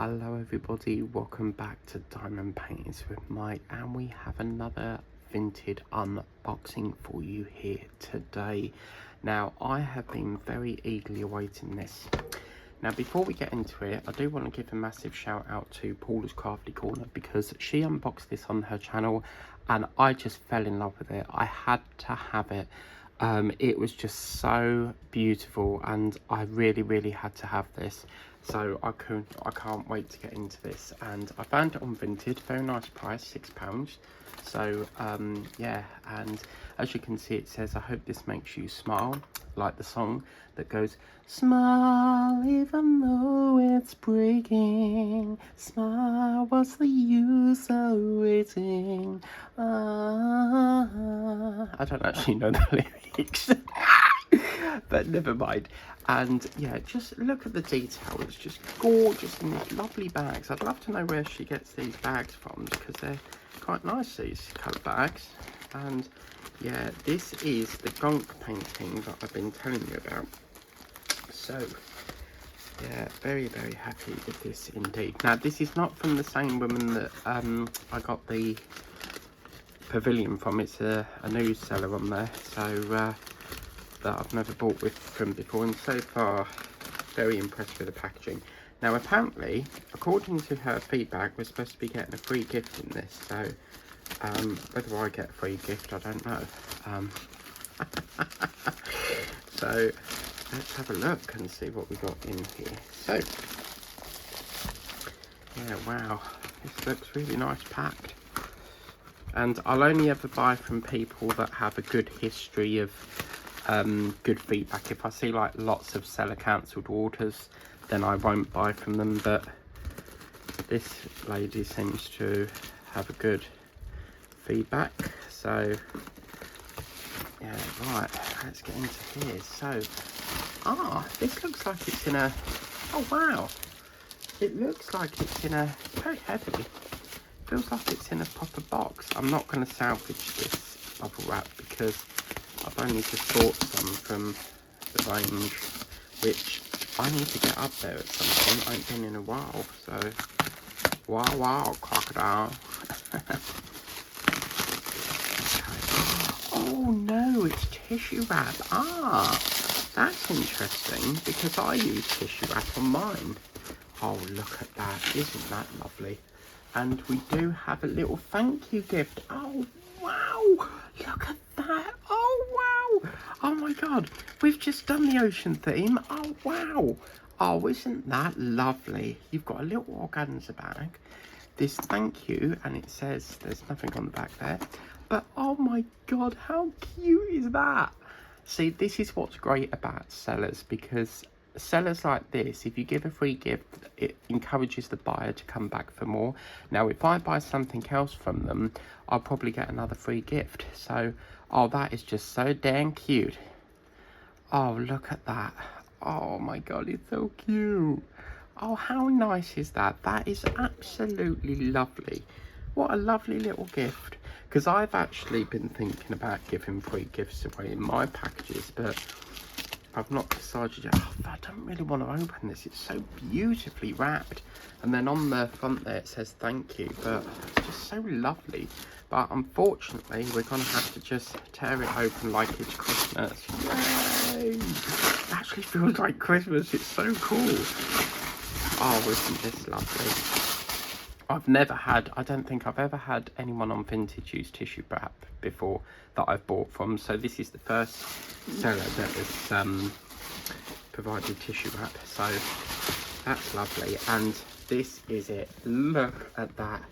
Hello everybody, welcome back to Diamond Paintings with Mike, and we have another Vinted unboxing for you here today. Now, I have been very eagerly awaiting this. Now, before we get into it, I do want to give a massive shout out to Paula's Crafty Corner, because she unboxed this on her channel and I just fell in love with it. I had to have it. It was just so beautiful and I really had to have this. So I can't wait to get into this, and I found it on Vinted, very nice price, £6. So yeah, and as you can see, it says, I hope this makes you smile, like the song that goes, smile even though it's breaking, smile, what's the use of waiting. I don't actually know the lyrics. But never mind. And yeah, just look at the detail. It's just gorgeous in these lovely bags. I'd love to know where she gets these bags from, because they're quite nice, these colour bags. And yeah, this is the gonk painting that I've been telling you about. So yeah, very happy with this indeed. Now, this is not from the same woman that I got the pavilion from. It's a new seller on there, so that I've never bought from before, and so far very impressed with the packaging. Now, apparently, according to her feedback, we're supposed to be getting a free gift in this, so whether I get a free gift, I don't know. So let's have a look and see what we got in here. So yeah, wow, this looks really nice packed. And I'll only ever buy from people that have a good history of good feedback. If I see like lots of seller cancelled orders, then I won't buy from them, but this lady seems to have a good feedback. So yeah, right, let's get into here. So this looks like it's in a, oh wow, it looks like it's in a, very heavy, feels like it's in a proper box. I'm not going to salvage this bubble wrap because I've only just bought some from the range, which I need to get up there at some point. I ain't been in a while, so wow, crocodile. Oh no, it's tissue wrap. That's interesting, because I use tissue wrap on mine. Oh, look at that, isn't that lovely? And we do have a little thank you gift. Oh wow, look at that. Oh wow, oh my god, we've just done the ocean theme. Oh wow, oh, isn't that lovely? You've got a little organza bag, this thank you, and it says, there's nothing on the back there, but oh my god, how cute is that? See, this is what's great about sellers, because sellers like this, if you give a free gift, it encourages the buyer to come back for more. Now, if I buy something else from them, I'll probably get another free gift. So, oh, that is just so dang cute. Oh, look at that. Oh my god, it's so cute. Oh, how nice is that? That is absolutely lovely. What a lovely little gift. Because I've actually been thinking about giving free gifts away in my packages, but I've not decided yet. Oh, I don't really want to open this. It's so beautifully wrapped. And then on the front there it says thank you, but it's just so lovely. But unfortunately, we're going to have to just tear it open like it's Christmas. Yay! It actually feels like Christmas. It's so cool. Oh, isn't this lovely? I don't think I've ever had anyone on Vinted use tissue wrap before that I've bought from. So this is the first seller that has provided tissue wrap. So that's lovely. And this is it. Look at that.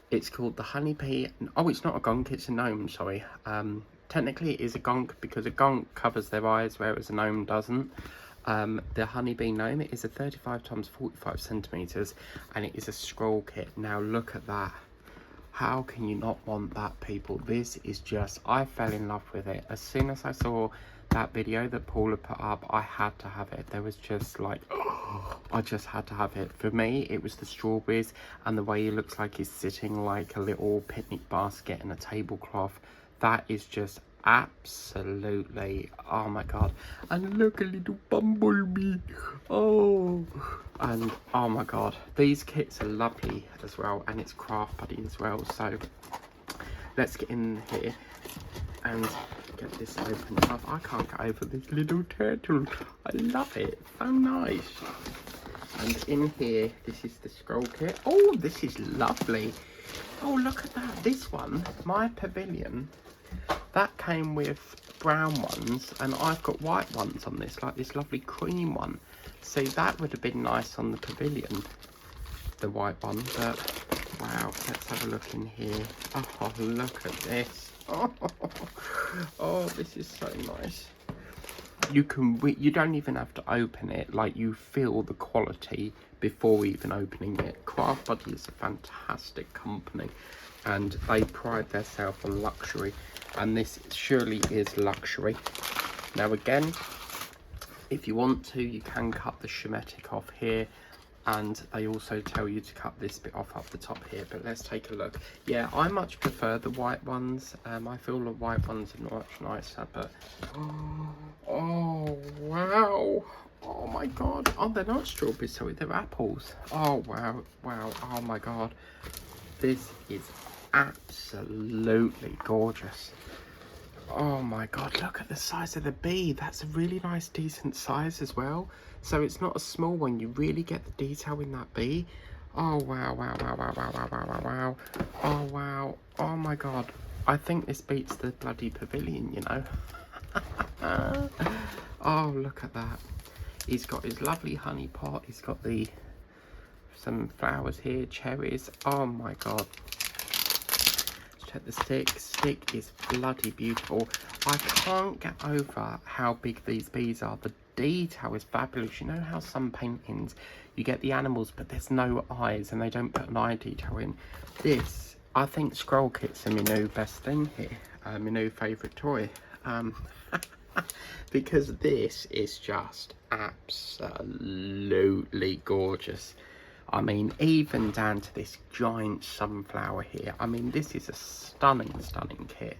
It's called the honeybee. Oh, it's not a gonk, it's a gnome, sorry. Technically it is a gonk because a gonk covers their eyes, whereas a gnome doesn't. The honeybee gnome, it is a 35 times 45 centimeters, and it is a scroll kit. Now look at that. How can you not want that, people? This is just, I fell in love with it. As soon as I saw that video that Paula put up, I had to have it. There was just like, oh, I just had to have it. For me, it was the strawberries and the way he looks like he's sitting like a little picnic basket and a tablecloth. That is just absolutely. Oh my god. And look, a little bumblebee. Oh, and oh my god, these kits are lovely as well, and it's Craft Buddy as well. So let's get in here and get this opened up. I can't get over this little turtle. I love it. So nice. And in here, this is the scroll kit. Oh, this is lovely. Oh, look at that. This one, my pavilion, that came with brown ones, and I've got white ones on this, like this lovely cream one. See, that would have been nice on the pavilion, the white one, but wow, let's have a look in here. Oh, look at this. Oh, this is so nice. You don't even have to open it, like you feel the quality before even opening it. Craft Buddy is a fantastic company, and they pride themselves on luxury, and this surely is luxury. Now again, if you want to, you can cut the Shemetic off here, and they also tell you to cut this bit off up the top here, but let's take a look. Yeah, I much prefer the white ones. I feel the white ones are much nicer, but oh wow, oh my god. Oh, they're not strawberries, sorry, they're apples. Oh wow, wow, oh my god, this is absolutely gorgeous. Oh my god, look at the size of the bee. That's a really nice decent size as well. So it's not a small one, you really get the detail in that bee. Oh wow, wow, wow, wow, wow, wow, wow, wow, wow. Oh wow, oh my god. I think this beats the bloody pavilion, you know. Oh, look at that. He's got his lovely honey pot. He's got some flowers here, cherries. Oh my god. The stick is bloody beautiful. I can't get over how big these bees are. The detail is fabulous. You know how some paintings you get the animals but there's no eyes and they don't put an eye detail in? This, I think scroll kits are my new best thing here, my new favourite toy, because this is just absolutely gorgeous. I mean, even down to this giant sunflower here. I mean, this is a stunning kit.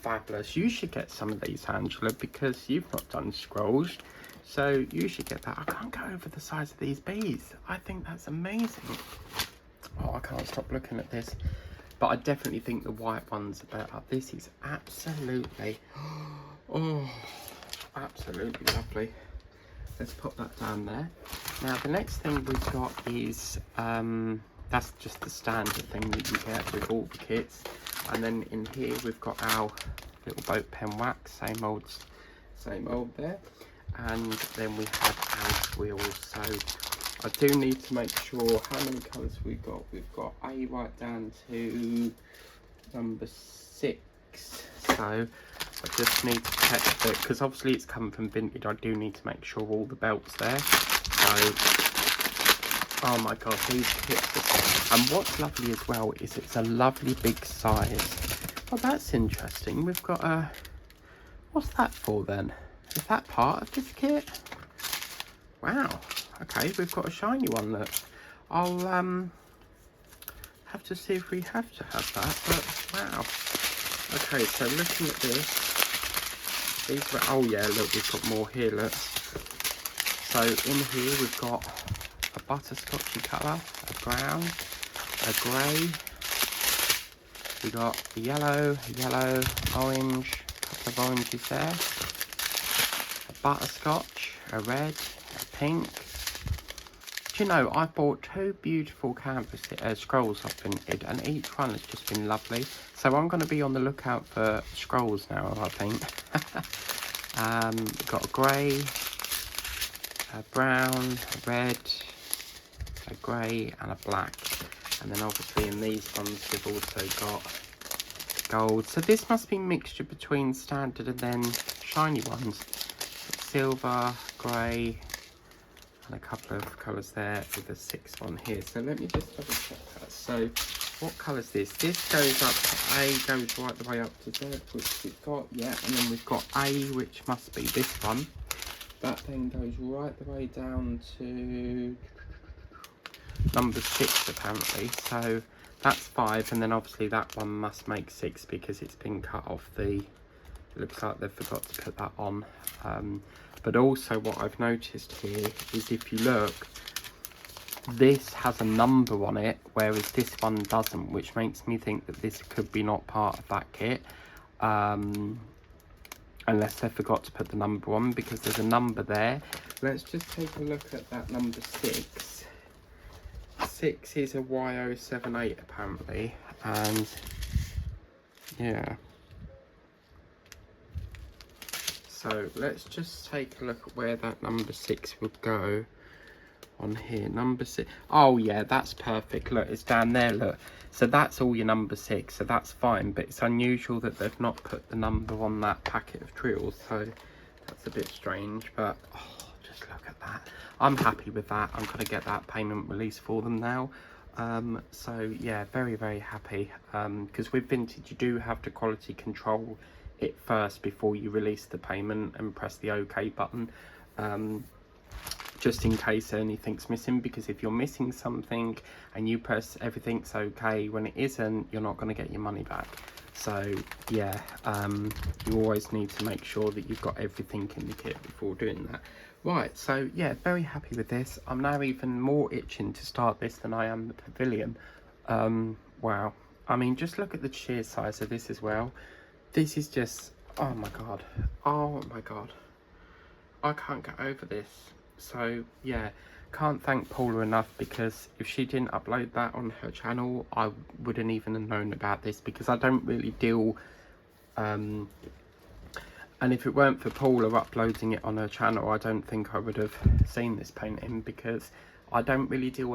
Fabulous. You should get some of these, Angela, because you've not done scrolls. So you should get that. I can't go over the size of these bees. I think that's amazing. Oh, I can't stop looking at this. But I definitely think the white ones are better. This is absolutely, oh, absolutely lovely. Let's pop that down there. Now the next thing we've got is, that's just the standard thing that you get with all the kits. And then in here we've got our little boat pen wax, same old there. And then we have our twills. So I do need to make sure how many colours we've got. We've got A right down to number 6. So I just need to check that, because obviously it's come from Vinted. I do need to make sure all the belts there. So, oh my god, these kits. And what's lovely as well is it's a lovely big size. Oh, that's interesting. We've got a, what's that for then? Is that part of this kit? Wow. Okay, we've got a shiny one. Look, I'll have to see if we have to have that. But wow. Okay, so looking at this, these were, oh yeah, look, we've got more here, look. So in here we've got a butterscotchy colour, a brown, a grey, we got a yellow, orange, a couple of oranges there, a butterscotch, a red, a pink. Do you know, I bought 2 beautiful canvas scrolls off Vinted, and each one has just been lovely. So I'm going to be on the lookout for scrolls now, I think. We've got a grey, a brown, a red, a grey and a black. And then obviously in these ones we've also got gold. So this must be a mixture between standard and then shiny ones. Silver, grey, and a couple of colours there with a 6th one here. So let me just double check that. So what colour is this? This goes up to A, goes right the way up to Z, which we've got, yeah. And then we've got A, which must be this one. That then goes right the way down to number 6 apparently. So that's 5, and then obviously that one must make 6 because it's been cut off the It looks like they forgot to put that on. But also what I've noticed here is if you look, this has a number on it, whereas this one doesn't, which makes me think that this could be not part of that kit. Unless they forgot to put the number on, because there's a number there. Let's just take a look at that number 6. 6 is a Y078 apparently, and yeah. So let's just take a look at where that number 6 would go on here. Number 6. Oh yeah, that's perfect. Look, it's down there. Look. So that's all your number 6. So that's fine. But it's unusual that they've not put the number on that packet of drills. So that's a bit strange. But oh, just look at that. I'm happy with that. I'm going to get that payment released for them now. So yeah, very, very happy. Because with Vinted, you do have to quality control it first before you release the payment and press the OK button. Just in case anything's missing, because if you're missing something and you press everything's okay when it isn't, you're not going to get your money back. So yeah, you always need to make sure that you've got everything in the kit before doing that. Right, so yeah, very happy with this. I'm now even more itching to start this than I am the pavilion. Wow, I mean, just look at the sheer size of this as well. This is just, oh my god, I can't get over this. So yeah, can't thank Paula enough, because if she didn't upload that on her channel, I wouldn't even have known about this, because I don't really deal, and if it weren't for Paula uploading it on her channel, I don't think I would have seen this painting, because I don't really deal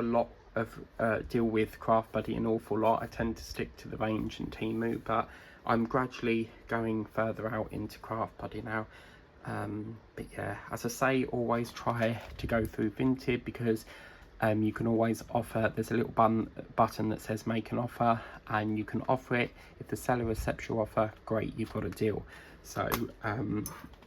with Craft Buddy an awful lot. I tend to stick to the range and Temu, but I'm gradually going further out into Craft Buddy now. But yeah, as I say, always try to go through Vinted, because you can always offer. There's a little button that says make an offer, and you can offer it. If the seller accepts your offer, great, you've got a deal. So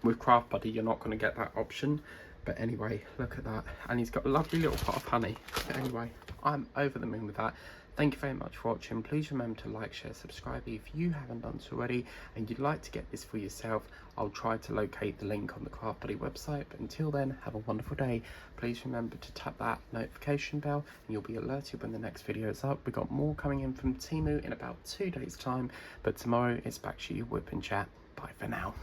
with Craft Buddy, you're not going to get that option. But anyway, look at that, and he's got a lovely little pot of honey. But anyway, I'm over the moon with that. Thank you very much for watching. Please remember to like, share, subscribe if you haven't done so already and you'd like to get this for yourself. I'll try to locate the link on the Craft Buddy website, but until then, have a wonderful day. Please remember to tap that notification bell and you'll be alerted when the next video is up. We've got more coming in from Temu in about 2 days time, but tomorrow it's back to you, Whip and Chat. Bye for now.